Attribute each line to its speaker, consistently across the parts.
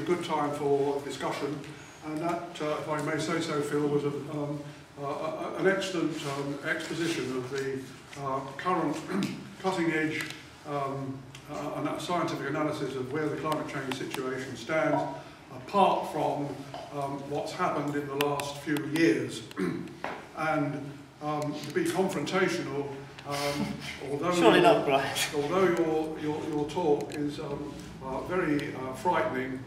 Speaker 1: a good time for discussion, and that, if I may say so, Phil, was an excellent exposition of the current cutting-edge scientific analysis of where the climate change situation stands, apart from what's happened in the last few years. And to be confrontational, although your talk is very frightening,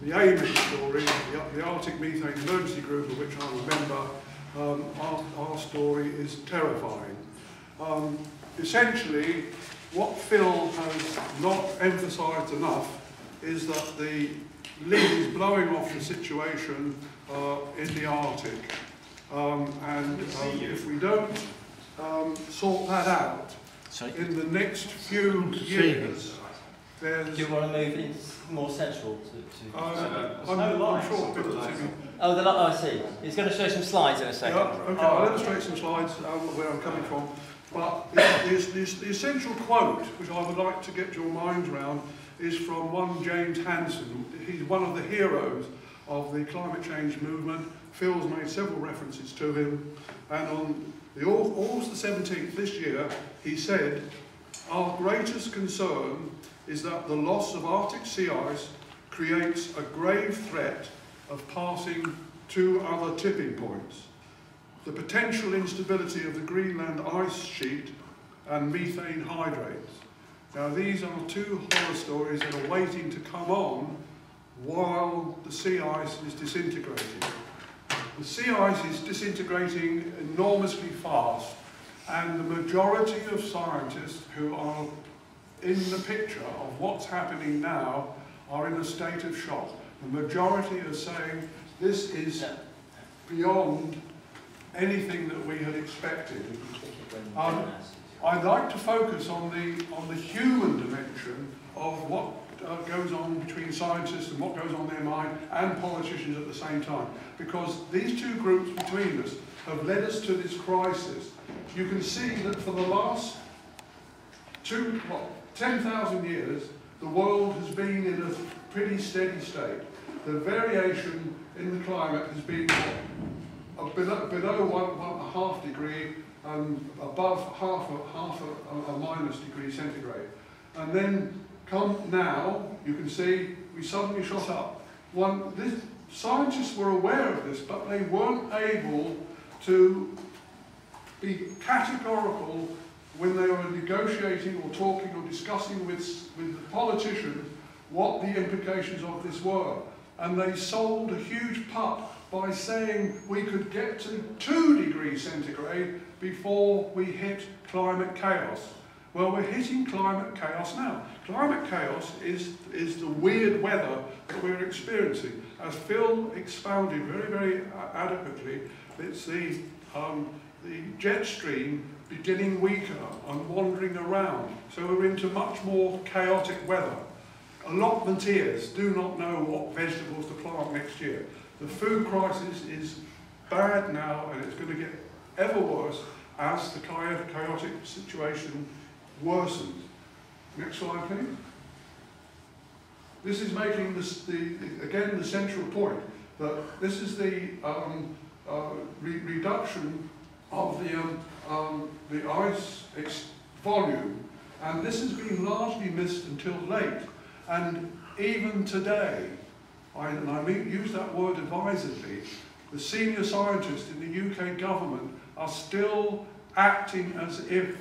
Speaker 1: the aim of the story, the Arctic Methane Emergency Group, of which I remember, our story is terrifying. Essentially, what Phil has not emphasised enough is that the lid is blowing off the situation in the Arctic. If we don't sort that out in the next few years, there's...
Speaker 2: Do you want to move in more central
Speaker 1: I'm sure people see me.
Speaker 2: Oh, I see. He's going to show some slides in a second.
Speaker 1: Yeah, okay, I'll illustrate some slides where I'm coming from. But the essential quote, which I would like to get your minds around, is from one James Hansen. He's one of the heroes of the climate change movement. Phil's made several references to him. And on August the 17th this year, he said, "Our greatest concern is that the loss of Arctic sea ice creates a grave threat of passing two other tipping points: the potential instability of the Greenland ice sheet and methane hydrates." Now, these are two horror stories that are waiting to come on while the sea ice is disintegrating. The sea ice is disintegrating enormously fast, and the majority of scientists who are in the picture of what's happening now are in a state of shock. The majority are saying this is beyond anything that we had expected. I'd like to focus on the human dimension of what goes on between scientists and what goes on in their mind, and politicians at the same time, because these two groups between us have led us to this crisis. You can see that for the last 10,000 years, the world has been in a pretty steady state. The variation in the climate has been below 1.5 degree and above half a minus degree centigrade. And then come now, you can see we suddenly shot up. Scientists were aware of this, but they weren't able to be categorical when they were negotiating or talking or discussing with the politicians what the implications of this were. And they sold a huge putt by saying we could get to 2 degrees centigrade before we hit climate chaos. Well, we're hitting climate chaos now. Climate chaos is the weird weather that we're experiencing. As Phil expounded very, very adequately, it's the jet stream getting weaker and wandering around. So we're into much more chaotic weather. Allotmenteers do not know what vegetables to plant next year. The food crisis is bad now, and it's going to get ever worse as the chaotic situation worsens. Next slide, please. This is making this again the central point, that this is the reduction of the ice volume, and this has been largely missed until late. And even today, and I use that word advisedly, the senior scientists in the UK government are still acting as if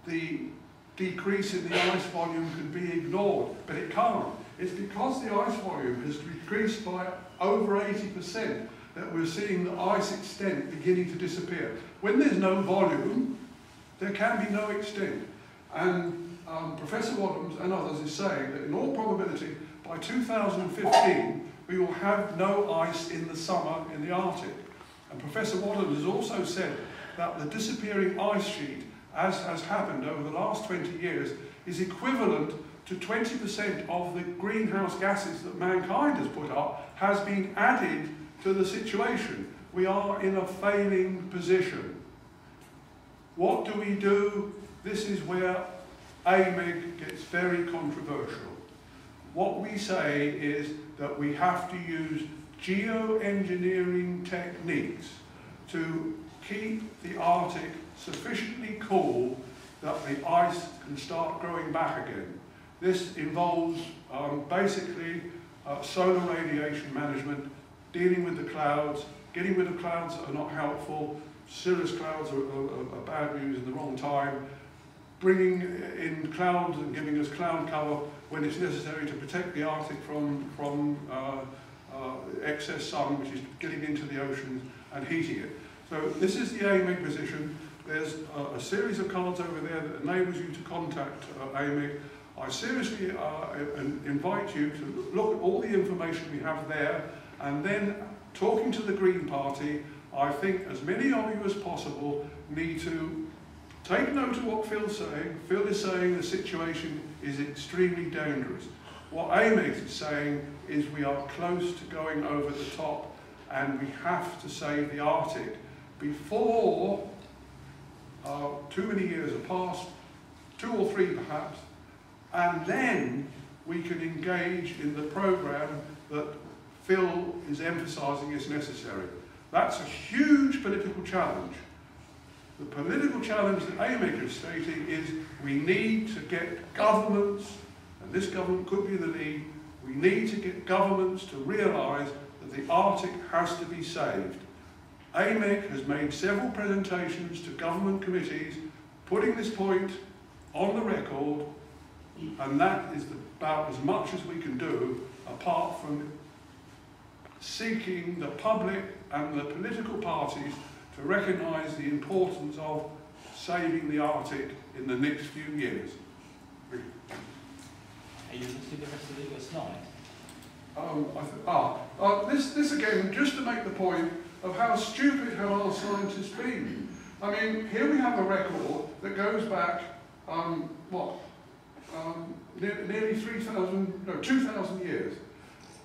Speaker 1: the decrease in the ice volume can be ignored, but it can't. It's because the ice volume has decreased by over 80% that we're seeing the ice extent beginning to disappear. When there's no volume, there can be no extent. And Professor Wadhams and others is saying that in all probability, by 2015, we will have no ice in the summer in the Arctic. And Professor Wadhams has also said that the disappearing ice sheet, as has happened over the last 20 years, is equivalent to 20% of the greenhouse gases that mankind has put up has been added to the situation. We are in a failing position. What do we do? This is where AMIG gets very controversial. What we say is that we have to use geoengineering techniques to keep the Arctic sufficiently cool that the ice can start growing back again. This involves basically solar radiation management, dealing with the clouds, getting rid of clouds that are not helpful, cirrus clouds are bad news in the wrong time, bringing in clouds and giving us cloud cover when it's necessary to protect the Arctic from excess sun, which is getting into the oceans and heating it. So this is the AMIC position. There's a series of cards over there that enables you to contact AMIC. I seriously invite you to look at all the information we have there, and then talking to the Green Party, I think as many of you as possible need to take note of what Phil's saying. Phil is saying the situation is extremely dangerous. What AMIC is saying is we are close to going over the top, and we have to save the Arctic before too many years have passed, 2 or 3 perhaps, and then we can engage in the programme that Phil is emphasising is necessary. That's a huge political challenge. The political challenge that AMIC is stating is we need to get governments, and this government could be the lead, we need to get governments to realise that the Arctic has to be saved. AMIC has made several presentations to government committees putting this point on the record, and that is about as much as we can do apart from seeking the public and the political parties to recognise the importance of saving the Arctic in the next few years.
Speaker 2: Are you going to see the rest of the slide?
Speaker 1: This again, just to make the point of how stupid have our scientists been. I mean, here we have a record that goes back, nearly 2,000 years.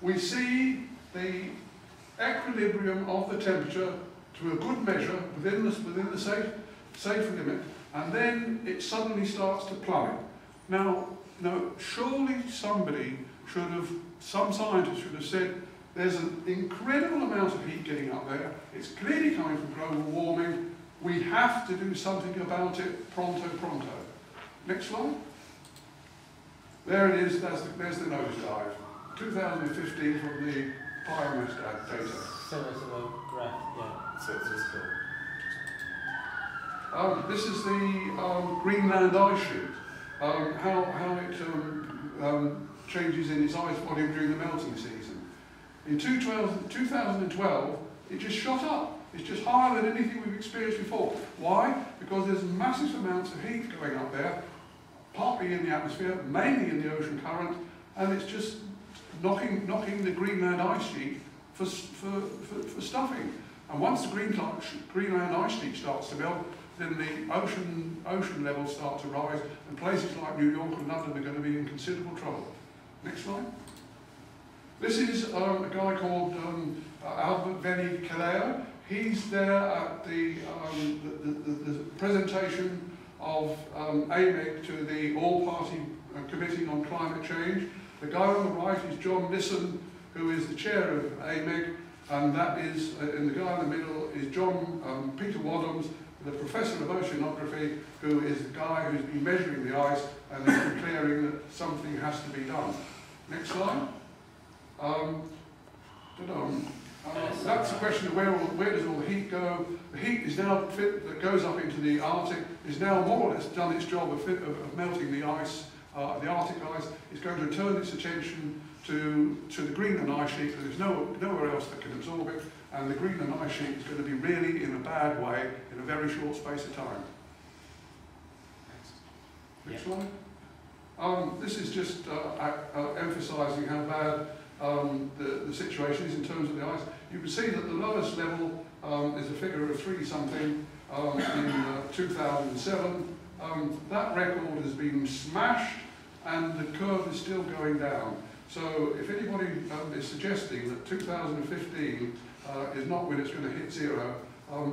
Speaker 1: We see the equilibrium of the temperature to a good measure within the safe limit, and then it suddenly starts to plummet. Now, surely somebody should have, some scientist should have said, there's an incredible amount of heat getting up there, it's clearly coming from global warming, we have to do something about it pronto. Next slide. There it is, there's the nosedive. 2015 from the biomass data.
Speaker 2: Similar to the graph, yeah. So it's cool.
Speaker 1: This is the Greenland ice sheet. How it changes in its ice volume during the melting season. In 2012, it just shot up. It's just higher than anything we've experienced before. Why? Because there's massive amounts of heat going up there, partly in the atmosphere, mainly in the ocean current, and it's just knocking the Greenland ice sheet for stuffing. And once the Greenland ice sheet starts to melt, then the ocean levels start to rise, and places like New York and London are going to be in considerable trouble. Next slide. This is a guy called Albert Veni Caleo. He's there at the presentation of AMIC to the All-Party Committee on Climate Change. The guy on the right is John Nissen, who is the chair of AMIC, and that is, and the guy in the middle is John Peter Wadhams, the professor of oceanography, who is the guy who's been measuring the ice and is declaring that something has to be done. Next slide. That's the question of where does all the heat go. The heat is now that goes up into the Arctic is now more or less done its job of melting the ice, the Arctic ice. It's going to turn its attention to the Greenland ice sheet, because there's nowhere else that can absorb it, and the Greenland ice sheet is going to be really in a bad way in a very short space of time. Next slide. This is just emphasising how bad the situation is in terms of the ice. You can see that the lowest level is a figure of 3-something in 2007. That record has been smashed, and the curve is still going down. So if anybody is suggesting that 2015 is not when it's going to hit 0,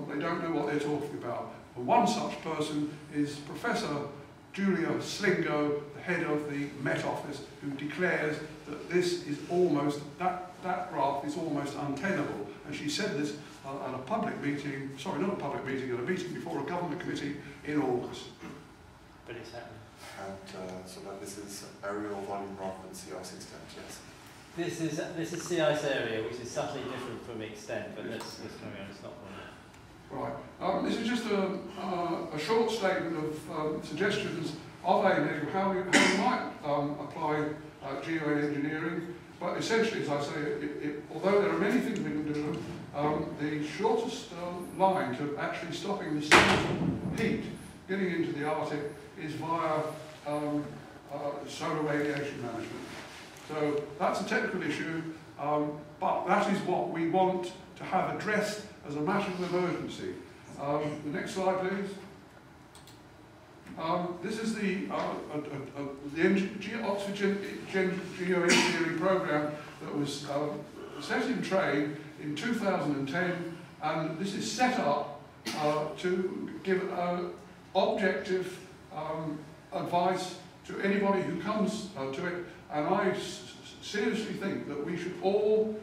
Speaker 1: they don't know what they're talking about. And one such person is Professor Julia Slingo, the head of the Met Office, who declares that this is almost, that graph is almost untenable. And she said this at a public meeting, sorry, not a public meeting, at a meeting before a government committee in August.
Speaker 2: But it's happening.
Speaker 3: And so that this is aerial volume rather than sea ice extent, yes.
Speaker 2: This is sea ice area, which is subtly different from extent, but let's carry on. It's not one.
Speaker 1: Right. This is just a short statement of suggestions of AME how we might apply geoengineering. But essentially, as I say, although there are many things we can do, the shortest line to actually stopping the sun's heat getting into the Arctic is via solar radiation management. So that's a technical issue, but that is what we want to have addressed as a matter of emergency. The next slide, please. This is the Oxford Geoengineering Programme that was set in train in 2010, and this is set up to give objective advice to anybody who comes to it, and I seriously think that we should all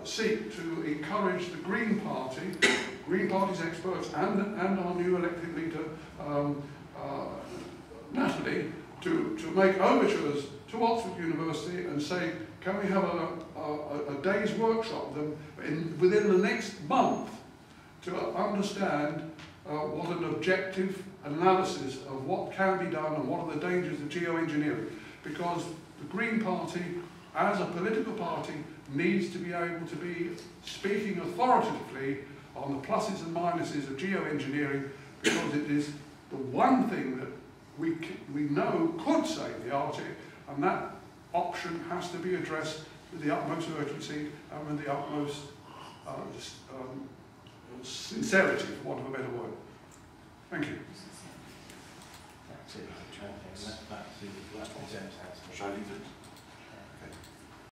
Speaker 1: seek to encourage the Green Party's experts and our new elected leader, Natalie, to make overtures to Oxford University and say, can we have a day's workshop with them within the next month to understand what an objective analysis of what can be done and what are the dangers of geoengineering. Because the Green Party, as a political party, needs to be able to be speaking authoritatively on the pluses and minuses of geoengineering, because it is the one thing that we know could save the Arctic, and that option has to be addressed with the utmost urgency and with the utmost sincerity, for want of a better word. Thank you.
Speaker 2: That's it. That's back to the
Speaker 3: Shall I leave it?